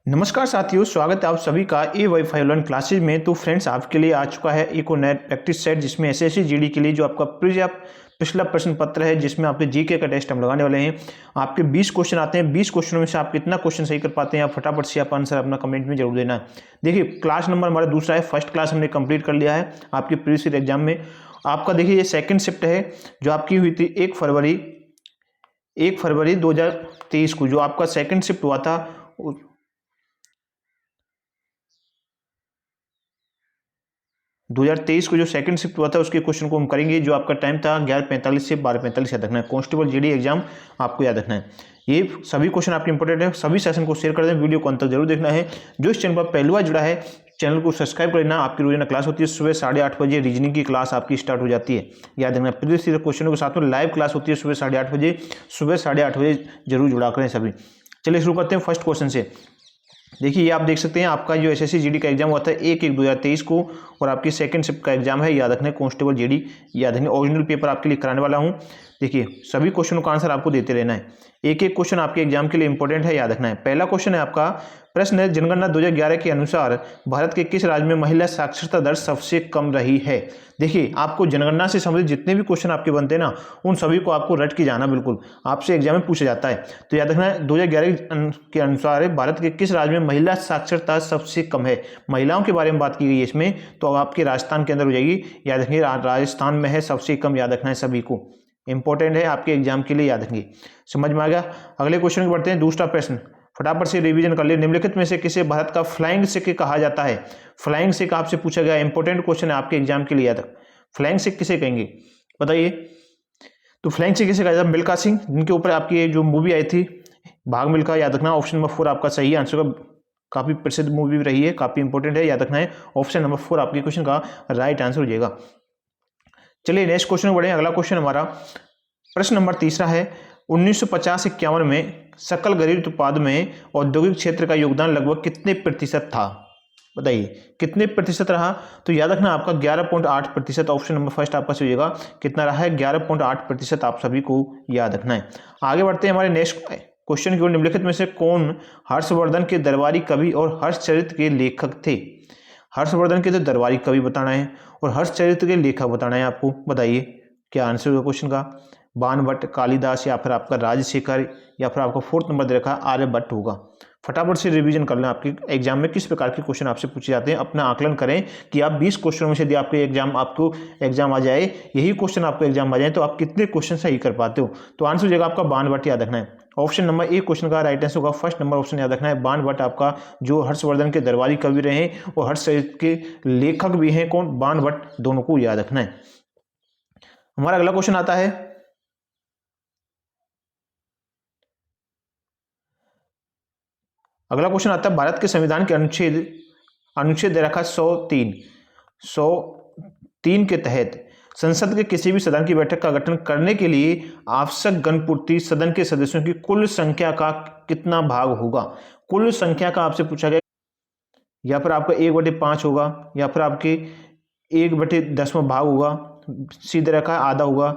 नमस्कार साथियों, स्वागत है आप सभी का ए वाई ऑनलाइन क्लासेज में। तो फ्रेंड्स, आपके लिए आ चुका है एक और नया प्रैक्टिस सेट जिसमें एसएससी जीडी के लिए जो आपका पिछला प्रश्न पत्र है जिसमें आपके जीके का टेस्ट हम लगाने वाले हैं। आपके 20 क्वेश्चन आते हैं। 20 क्वेश्चनों में से आप कितना क्वेश्चन सही कर पाते हैं, आप फटाफट से आप आंसर अपना कमेंट में जरूर देना है। देखिए, क्लास नंबर हमारा दूसरा है। फर्स्ट क्लास हमने कंप्लीट कर लिया है आपके प्रीवियस ईयर एग्जाम में। आपका देखिए, ये सेकेंड शिफ्ट है जो आपकी हुई थी 1 फरवरी 2023 को। जो आपका सेकेंड शिफ्ट हुआ था 2023 को, जो सेकंड शिफ्ट हुआ था उसके क्वेश्चन को हम करेंगे। जो आपका टाइम था 11:45 से 12:45 याद रखना है। कांस्टेबल जीडी एग्जाम आपको याद रखना है। ये सभी क्वेश्चन आपके इंपॉर्टेंट है। सभी सेशन को शेयर कर दें, वीडियो को अंत तक जरूर देखना है। जो इस चैनल पर पहली बार जुड़ा है, चैनल को सब्सक्राइब कर लेना। आपकी रोजाना क्लास होती है सुबह 8:30 बजे। रीजनिंग की क्लास आपकी स्टार्ट हो जाती है, याद रखना। प्रीवियस ईयर क्वेश्चनों के साथ में लाइव क्लास होती है सुबह 8:30 बजे। सुबह 8:30 बजे जरूर जुड़ा करें सभी। चलिए शुरू करते हैं फर्स्ट क्वेश्चन से। देखिए, ये आप देख सकते हैं आपका जो एसएससी जीडी का एग्जाम हुआ था 1/1/2023 को, और आपकी सेकंड शिफ्ट का एग्जाम है, याद रखना है, कांस्टेबल जीडी याद रखना। ओरिजिनल पेपर आपके लिए कराने वाला हूं। देखिए, सभी क्वेश्चनों का आंसर आपको देते रहना है। एक एक क्वेश्चन आपके एग्जाम के लिए इंपॉर्टेंट है, याद रखना है। पहला क्वेश्चन है आपका, प्रश्न है, जनगणना 2011 के अनुसार भारत के किस राज्य में महिला साक्षरता दर सबसे कम रही है। देखिए, आपको जनगणना से संबंधित जितने भी क्वेश्चन आपके बनते हैं ना, उन सभी को आपको रट के जाना, बिल्कुल आपसे एग्जाम में पूछा जाता है। तो याद रखना है, 2011 के अनुसार भारत के किस राज्य में महिला साक्षरता सबसे कम है। महिलाओं के बारे में बात की गई है इसमें, तो अब आपके राजस्थान के अंदर हो जाएगी। याद रखिए, राजस्थान में है सबसे कम, याद रखना है सभी को। इंपॉर्टेंट है आपके एग्जाम के लिए, याद रखिए। समझ में आ गया। अगले क्वेश्चन को बढ़ते हैं। दूसरा प्रश्न फटाफट से रिवीजन कर ले। निम्नलिखित में से किसे भारत का फ्लाइंग सिख कहा जाता है। फ्लाइंग सिख आपसे पूछा गया, इंपॉर्टेंट क्वेश्चन है आपके एग्जाम के लिए, याद। फ्लाइंग सिख किसे कहेंगे बताइए। तो फ्लाइंग सिख किसे कहा जाता है? मिल्खा सिंह, जिनके ऊपर आपकी जो मूवी आई थी भाग मिल्खा, याद रखना। ऑप्शन नंबर 4 आपका सही आंसर का। काफी प्रसिद्ध मूवी रही है, काफी इंपॉर्टेंट है, याद रखना है। ऑप्शन नंबर 4 आपके क्वेश्चन का राइट आंसर हो जाएगा। चलिए नेक्स्ट क्वेश्चन बढ़े। अगला क्वेश्चन हमारा प्रश्न नंबर तीसरा है, 1950-51 में सकल घरेलू उत्पाद में औद्योगिक क्षेत्र का योगदान लगभग कितने प्रतिशत था। बताइए कितने प्रतिशत रहा। तो याद रखना आपका 11.8%। ऑप्शन नंबर फर्स्ट आपका सही होगा। कितना रहा है? 11.8% आप सभी को याद रखना है। आगे बढ़ते हैं हमारे नेक्स्ट क्वेश्चन की ओर। निम्नलिखित में से कौन हर्षवर्धन के दरबारी कवि और हर्षचरित के लेखक थे। हर्षवर्धन के तो दरबारी कवि बताना है और हर्षचरित के लेखक बताना है आपको। बताइए क्या आंसर होगा क्वेश्चन का। बाणभट्ट, कालिदास, या फिर आपका राजशेखर, या फिर आपका 4th नंबर दे रखा है आर्यभट्ट होगा। फटाफट से रिवीजन कर लें। आपके एग्जाम में किस प्रकार के क्वेश्चन आपसे पूछे जाते हैं, अपना आकलन करें कि आप 20 क्वेश्चनों में से यदि आपको एग्जाम आ जाए, यही क्वेश्चन आपको एग्जाम आ जाए, तो आप कितने क्वेश्चन सही कर पाते हो। तो आंसर हो जाएगा आपका बाणभट्ट, याद रखना है। ऑप्शन नंबर ए क्वेश्चन का राइट आंसर होगा। फर्स्ट नंबर ऑप्शन याद रखना है, बाणभट्ट आपका जो हर्षवर्धन के दरबारी कवि रहे हैं और हर्षचरित के लेखक भी हैं। कौन? बाणभट्ट। दोनों को याद रखना है। हमारा अगला क्वेश्चन आता है, अगला क्वेश्चन आता है, भारत के संविधान के अनुच्छेद दे रखा 103 के तहत संसद के किसी भी सदन की बैठक का गठन करने के लिए आवश्यक गणपूर्ति सदन के सदस्यों की कुल संख्या का कितना भाग होगा। कुल संख्या का आपसे पूछा गया, या फिर आपका 1/5 होगा, या फिर आपके 1/10 भाग होगा, सीधे रखा है आधा होगा,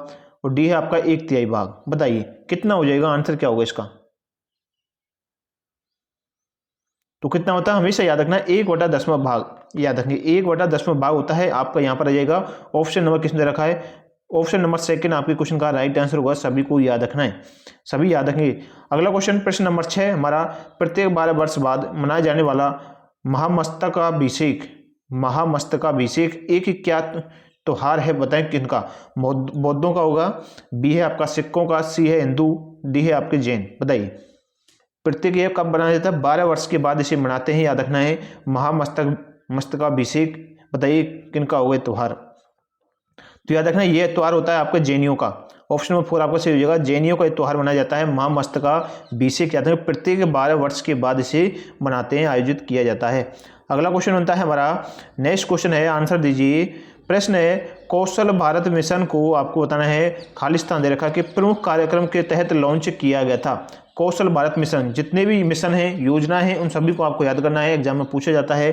और डी है आपका 1/3 भाग। बताइए कितना हो जाएगा, आंसर क्या होगा इसका। तो कितना होता है, हमेशा याद रखना है 1/10 भाग। याद रखिए 1/10 भाग होता है आपका। यहाँ पर आ जाएगा ऑप्शन नंबर किसने रखा है, ऑप्शन नंबर सेकंड आपके क्वेश्चन का राइट आंसर होगा। सभी को याद रखना है, सभी याद रखेंगे। अगला क्वेश्चन प्रश्न नंबर 6 हमारा, प्रत्येक 12 वर्ष बाद मनाया जाने वाला महामस्तकाभिषेक एक क्या त्योहार है, बताएं किनका। बौद्धों का होगा, बी है आपका सिखों का, सी है हिंदू, डी है आपके जैन। बताइए प्रत्येक ये कब बनाया जाता है? 12 वर्ष के बाद इसे मनाते हैं, याद रखना है। मस्तकाभिषेक बताइए किनका होगा त्योहार। तो याद रखना ये त्योहार होता है आपका जैनियों का। ऑप्शन नंबर 4 आपका सही हो जाएगा। जैनियों का त्योहार मनाया जाता है महामस्तकाभिषेक, याद रखना प्रत्येक 12 वर्ष के बाद इसे मनाते हैं, आयोजित किया जाता है। अगला क्वेश्चन बनता है हमारा, नेक्स्ट क्वेश्चन है, आंसर दीजिए। प्रश्न है, कौशल भारत मिशन को आपको बताना है, खालिस्तान दे रखा कि प्रमुख कार्यक्रम के तहत लॉन्च किया गया था। कौशल भारत मिशन, जितने भी मिशन हैं, योजना है, उन सभी को आपको याद करना है। एग्जाम में पूछा जाता है,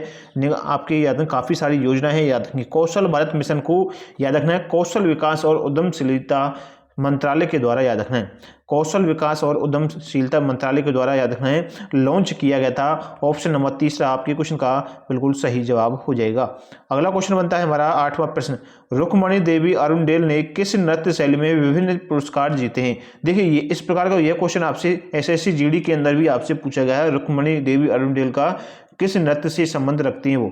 आपके याद में काफ़ी सारी योजना है, याद रखनी। कौशल भारत मिशन को याद रखना है, कौशल विकास और उद्यमशीलता मंत्रालय के द्वारा, याद रखना है। कौशल विकास और उद्यमशीलता मंत्रालय के द्वारा, याद रखना है, लॉन्च किया गया था। ऑप्शन नंबर तीसरा आपके क्वेश्चन का बिल्कुल सही जवाब हो जाएगा। अगला क्वेश्चन बनता है हमारा 8वां प्रश्न, रुक्मणी देवी अरुणडेल ने किस नृत्य शैली में विभिन्न पुरस्कार जीते हैं? देखिए ये इस प्रकार का यह क्वेश्चन आपसे एसएससी जीडी के अंदर भी आपसे पूछा गया है। रुक्मणी देवी अरुणडेल का किस नृत्य से संबंध रखती हैं वो,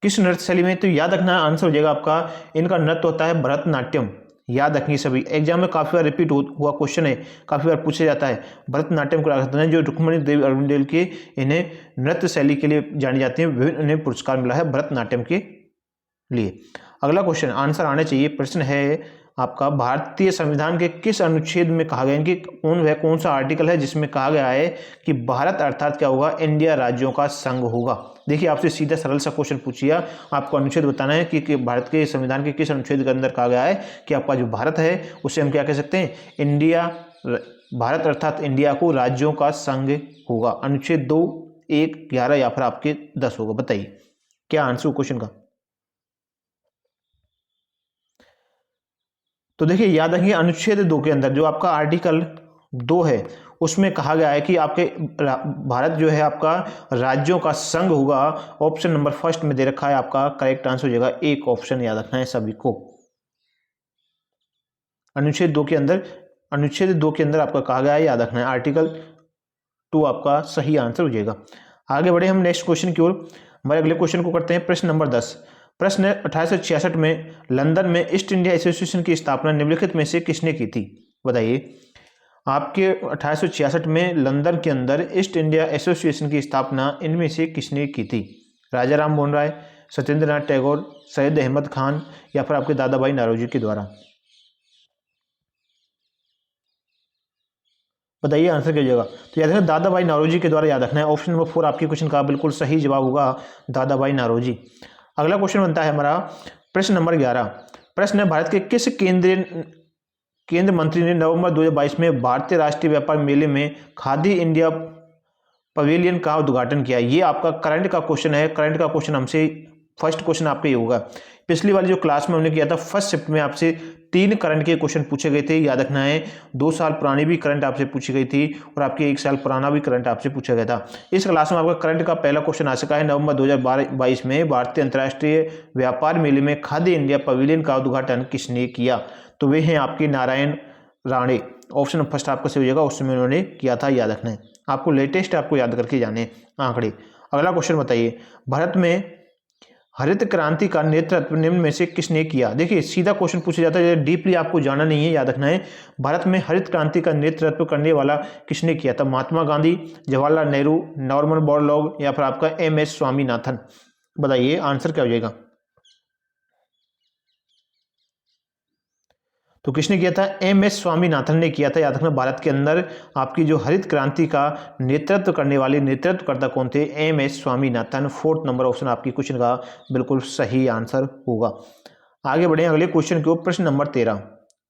किस नृत्य शैली में? तो याद रखना आंसर हो जाएगा आपका, इनका नृत्य होता है भरतनाट्यम। याद रखिए सभी, एग्जाम में काफी बार रिपीट हुआ क्वेश्चन है, काफी बार पूछा जाता है। भरतनाट्यम को रखते हैं, जो रुक्मणी देवी अरुणडेल के इन्हें नृत्य शैली के लिए जानी जाती है, इन्हें पुरस्कार मिला है भरतनाट्यम के लिए। अगला क्वेश्चन आंसर आना चाहिए, प्रश्न है आपका, भारतीय संविधान के किस अनुच्छेद में कहा गया, इनकी कौन सा आर्टिकल है जिसमें कहा गया है कि भारत अर्थात क्या होगा, इंडिया राज्यों का संघ होगा? देखिए आपसे सीधा सरल सा क्वेश्चन पूछिए, आपको अनुच्छेद बताना है कि भारत के संविधान के किस अनुच्छेद के अंदर कहा गया है कि आपका जो भारत है उसे हम क्या कह सकते हैं, इंडिया, भारत अर्थात इंडिया को राज्यों का संघ होगा। अनुच्छेद 2, 1, 11 या फिर आपके 10 होगा, बताइए क्या आंसर क्वेश्चन का? तो देखिए याद रखिए अनुच्छेद 2 के अंदर जो आपका आर्टिकल 2 है उसमें कहा गया है कि आपके भारत जो है आपका राज्यों का संघ होगा। ऑप्शन नंबर फर्स्ट में दे रखा है, आपका करेक्ट आंसर हो जाएगा एक ऑप्शन, याद रखना है सभी को। अनुच्छेद 2 के अंदर आपका कहा गया है, याद रखना है आर्टिकल 2 आपका सही आंसर हो जाएगा। आगे बढ़े हम नेक्स्ट क्वेश्चन की ओर। हमारे अगले क्वेश्चन को करते हैं, प्रश्न नंबर 10। प्रश्न 1866 में लंदन में ईस्ट इंडिया एसोसिएशन की स्थापना निम्नलिखित में से किसने की थी? बताइए आपके 1866 में लंदन के अंदर ईस्ट इंडिया एसोसिएशन की स्थापना इनमें से किसने की थी? राजा राम मोहन राय, सत्येंद्र नाथ टैगोर, सैयद अहमद खान या फिर आपके दादा भाई नौरोजी के द्वारा? बताइए आंसर क्या हो जाएगा? तो याद रखना दादा भाई नौरोजी के द्वारा, याद रखना है। ऑप्शन नंबर 4 आपके क्वेश्चन का बिल्कुल सही जवाब होगा, दादा भाई नौरोजी। अगला क्वेश्चन बनता है हमारा प्रश्न नंबर 11। प्रश्न है, भारत के किस केंद्र मंत्री ने नवंबर 2022 में भारतीय राष्ट्रीय व्यापार मेले में खादी इंडिया पवेलियन का उद्घाटन किया? ये आपका करंट का क्वेश्चन है। करंट का क्वेश्चन हमसे फर्स्ट क्वेश्चन आपका ये होगा। पिछली वाली जो क्लास में हमने किया था फर्स्ट शिफ्ट में आपसे 3 करंट के क्वेश्चन पूछे गए थे, याद रखना है। 2 साल पुरानी भी करंट आपसे पूछी गई थी और आपके 1 साल पुराना भी करंट आपसे पूछा गया था। इस क्लास में आपका करंट का पहला क्वेश्चन आ सका है, नवंबर 2022 में भारतीय अंतर्राष्ट्रीय व्यापार मेले में खादी इंडिया पवेलियन का उद्घाटन किसने किया? तो वे हैं आपके नारायण राणे। ऑप्शन फर्स्ट आपका सही हो जाएगा, उसमें उन्होंने किया था, याद रखना है। आपको लेटेस्ट आपको याद करके जाने आंकड़े। अगला क्वेश्चन बताइए, भारत में हरित क्रांति का नेतृत्व निम्न में से किसने किया? देखिए सीधा क्वेश्चन पूछा जाता है, डीपली आपको जाना नहीं है, याद रखना है। भारत में हरित क्रांति का नेतृत्व करने वाला किसने किया था? महात्मा गांधी, जवाहरलाल नेहरू, नॉर्मन बोरलॉग या फिर आपका MS स्वामीनाथन? बताइए आंसर क्या हो जाएगा? तो किसने किया था? MS स्वामीनाथन ने किया था, याद रखना। भारत के अंदर आपकी जो हरित क्रांति का नेतृत्व करने वाले नेतृत्वकर्ता कौन थे? MS Swaminathan. 4th number option आपकी क्वेश्चन का बिल्कुल सही आंसर होगा। आगे बढ़े अगले क्वेश्चन को, प्रश्न नंबर 13।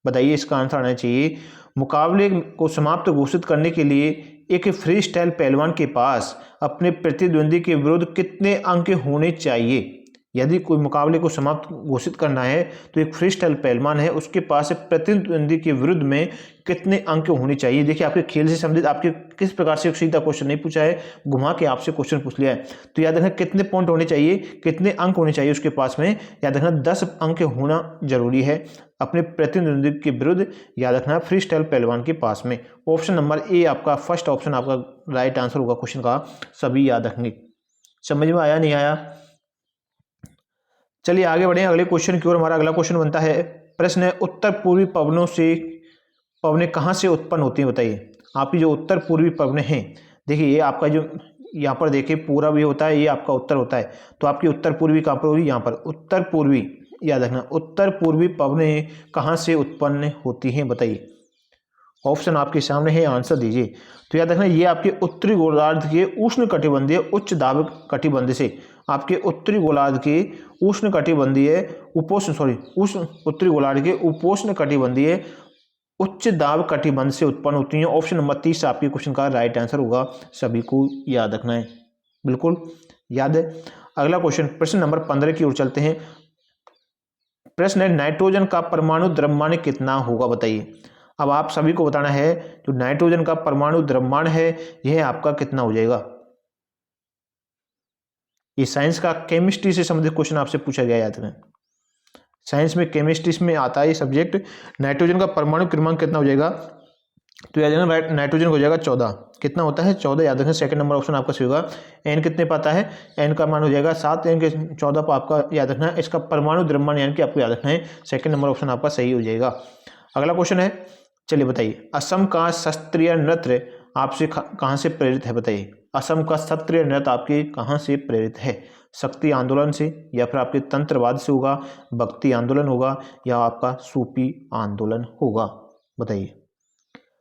बताइए इसका आंसर आना चाहिए, मुकाबले को समाप्त घोषित करने के लिए एक फ्री स्टाइल पहलवान के पास अपने प्रतिद्वंदी के विरुद्ध कितने अंक होने चाहिए? यदि कोई मुकाबले को समाप्त घोषित करना है तो एक फ्री स्टाइल पहलवान है, उसके पास प्रतिद्वंदी के विरुद्ध में कितने अंक होने चाहिए? देखिए आपके खेल से संबंधित आपके किस प्रकार से सीधा क्वेश्चन नहीं पूछा है, घुमा के आपसे क्वेश्चन पूछ लिया है। तो याद रखना कितने पॉइंट होने चाहिए, कितने अंक होने चाहिए उसके पास में, याद रखना 10 अंक होना जरूरी है अपने प्रतिद्वंदी के विरुद्ध, याद रखना फ्री स्टाइल पहलवान के पास में। ऑप्शन नंबर ए आपका फर्स्ट ऑप्शन आपका राइट आंसर होगा क्वेश्चन का, सभी याद रखेंगे। समझ में आया नहीं आया? चलिए आगे बढ़े अगले क्वेश्चन की ओर। हमारा अगला क्वेश्चन बनता है, प्रश्न है, उत्तर पूर्वी पवनें कहाँ से उत्पन्न होती हैं? बताइए आपकी जो उत्तर पूर्वी पवनें हैं, देखिए ये आपका जो यहाँ पर देखिए पूरब ये होता है, ये आपका उत्तर होता है, तो आपकी उत्तर पूर्वी कहाँ पर होगी? यहाँ पर उत्तर पूर्वी, याद रखना उत्तर पूर्वी पवनें कहाँ से उत्पन्न होती हैं? बताइए ऑप्शन आपके सामने है, आंसर दीजिए। तो याद रखना ये आपके उत्तरी गोलार्ध के उष्ण कटिबंधीय उच्च दाब कटिबंध से, आपके उत्तरी गोलार्ध के उष्ण कटिबंधीय उत्तरी गोलार्ध के उपोष्ण कटिबंधीय उच्च दाब कटिबंध से उत्पन्न होती हैं। ऑप्शन नंबर 30 आपके क्वेश्चन का राइट आंसर होगा, सभी को याद रखना है, बिल्कुल याद है। अगला क्वेश्चन प्रश्न नंबर 15 की ओर चलते हैं। प्रश्न है नाइट्रोजन का परमाणु द्रव्यमान कितना होगा, बताइए। अब आप सभी को बताना है जो नाइट्रोजन का परमाणु द्रव्यमान है यह आपका कितना हो जाएगा। ये साइंस का केमिस्ट्री से संबंधित क्वेश्चन आपसे पूछा गया याद रखें। साइंस में केमिस्ट्री में आता है ये सब्जेक्ट। नाइट्रोजन का परमाणु क्रमांक कितना हो जाएगा, तो याद रखना नाइट्रोजन हो जाएगा 14। कितना होता है 14, याद रखें। सेकंड नंबर ऑप्शन आपका सही होगा। एन कितने पाता है, एन का मान हो जाएगा 7, एन के 14 पर आपका याद रखना है। इसका परमाणु द्रव्यमान यानी कि आपको याद रखना है। सेकंड नंबर ऑप्शन आपका सही हो जाएगा। अगला क्वेश्चन है, चलिए बताइए। असम का शास्त्रीय नृत्य आपसे कहाँ से प्रेरित है, बताइए। असम का शास्त्रीय नृत्य आपके कहाँ से प्रेरित है, शक्ति आंदोलन से, या फिर आपके तंत्रवाद से होगा, भक्ति आंदोलन होगा, या आपका सूफी आंदोलन होगा, बताइए।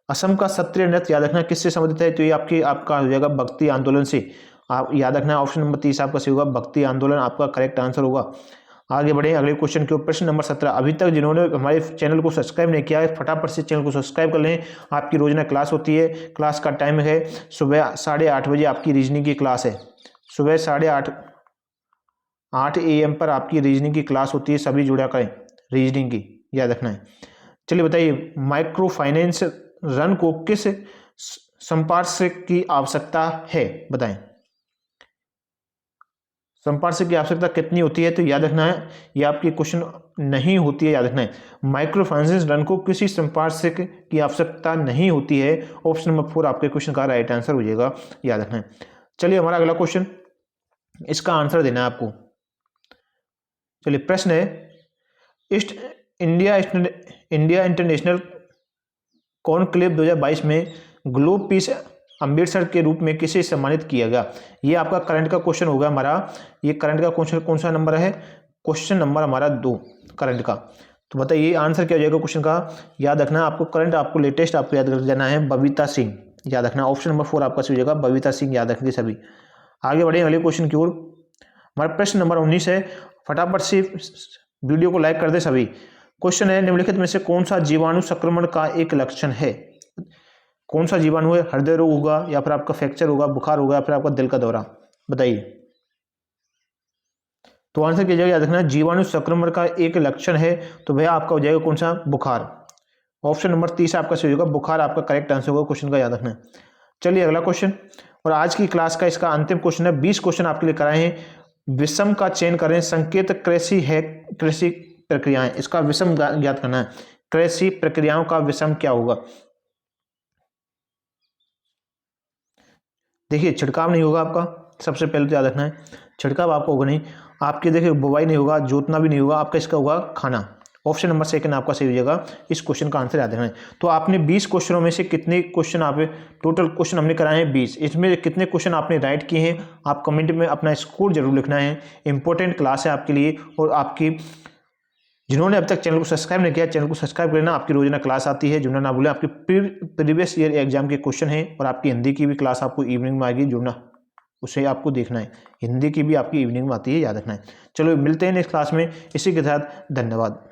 असम का शास्त्रीय नृत्य याद रखना किससे संबंधित है, तो ये आपका हो जाएगा भक्ति आंदोलन से। आप याद रखना ऑप्शन नंबर 30 आपका सही होगा, भक्ति आंदोलन आपका करेक्ट आंसर होगा। आगे बढ़े अगले क्वेश्चन के ऊपर। प्रश्न नंबर 17। अभी तक जिन्होंने हमारे चैनल को सब्सक्राइब नहीं किया है फटाफट से चैनल को सब्सक्राइब कर लें। आपकी रोजाना क्लास होती है। क्लास का टाइम है सुबह 8:30 बजे आपकी रीजनिंग की क्लास है। सुबह 8:30 AM पर आपकी रीजनिंग की क्लास होती है। सभी जुड़ा करें रीजनिंग की, याद रखना है। चलिए बताइए, माइक्रो फाइनेंस ऋण को किस संपार्श्विक की आवश्यकता है, बताएं। संपार्श्विक की आवश्यकता कितनी होती है, तो याद रखना है ये आपकी क्वेश्चन नहीं होती है, याद रखना है। माइक्रो फाइनेंस ऋण को किसी संपार्श्विक की आवश्यकता नहीं होती है। ऑप्शन नंबर 4 आपके क्वेश्चन का राइट आंसर हो जाएगा, याद रखना है। चलिए हमारा अगला क्वेश्चन, इसका आंसर देना है आपको। चलिए प्रश्न है, ईस्ट इंडिया इंटरनेशनल कॉन्क्लेव 2022 में ग्लोब पीस अम्बेसडर के रूप में किसे सम्मानित किया गया। ये आपका करंट का क्वेश्चन होगा हमारा। ये करंट का क्वेश्चन कौन सा नंबर है, क्वेश्चन नंबर हमारा 2 करंट का। तो बताइए आंसर क्या हो जाएगा क्वेश्चन का, याद रखना आपको करंट, आपको लेटेस्ट आपको याद कर जाना है, बबीता सिंह, याद रखना। ऑप्शन नंबर 4 आपका सही हो जाएगा, बबीता सिंह, याद रखेंगे सभी। आगे बढ़े अगले क्वेश्चन की ओर। हमारा प्रश्न नंबर 19 है। फटाफट से वीडियो को लाइक कर दे सभी। क्वेश्चन है, निम्नलिखित में से कौन सा जीवाणु संक्रमण का एक लक्षण है। कौन सा जीवाणु है, हृदय रोग होगा, या फिर आपका फ्रैक्चर होगा, बुखार होगा, या फिर आपका दिल का दौरा, बताइए। तो आंसर क्या जाएगा, याद रखना जीवाणु संक्रमण का एक लक्षण है, तो भैया आपका हो जाएगा कौन सा, बुखार। ऑप्शन नंबर 30 आपका सही होगा, बुखार आपका करेक्ट आंसर होगा क्वेश्चन का, याद रखना। चलिए अगला क्वेश्चन, और आज की क्लास का इसका अंतिम क्वेश्चन है। 20 क्वेश्चन आपके लिए कराए हैं। विषम का चयन करें, संकेत कृषि है, कृषि प्रक्रियाएं, इसका विषम ज्ञात करना है। कृषि प्रक्रियाओं का विषम क्या होगा। देखिए छिड़काव नहीं होगा आपका, सबसे पहले तो याद रखना है छिड़काव आपका होगा नहीं। आपके देखिए बुवाई नहीं होगा, जोतना भी नहीं होगा, आपका इसका होगा खाना। ऑप्शन नंबर 2 आपका सही हो जाएगा। इस क्वेश्चन का आंसर याद रखना है। तो आपने 20 क्वेश्चनों में से कितने क्वेश्चन आप, टोटल क्वेश्चन हमने कराए हैं 20, इसमें कितने क्वेश्चन आपने राइट किए हैं, आप कमेंट में अपना स्कोर जरूर लिखना है। इंपॉर्टेंट क्लास है आपके लिए। और आपकी जिन्होंने अब तक चैनल को सब्सक्राइब नहीं किया, चैनल को सब्सक्राइब करना। आपकी रोजाना क्लास आती है, जुड़ना ना भूलें। आपकी प्रीवियस ईयर एग्जाम के क्वेश्चन हैं, और आपकी हिंदी की भी क्लास आपको इवनिंग में आएगी, जुड़ना, उसे आपको देखना है। हिंदी की भी आपकी इवनिंग में आती है, याद रखना है। चलो मिलते हैं नेक्स्ट क्लास में। इसी के साथ धन्यवाद।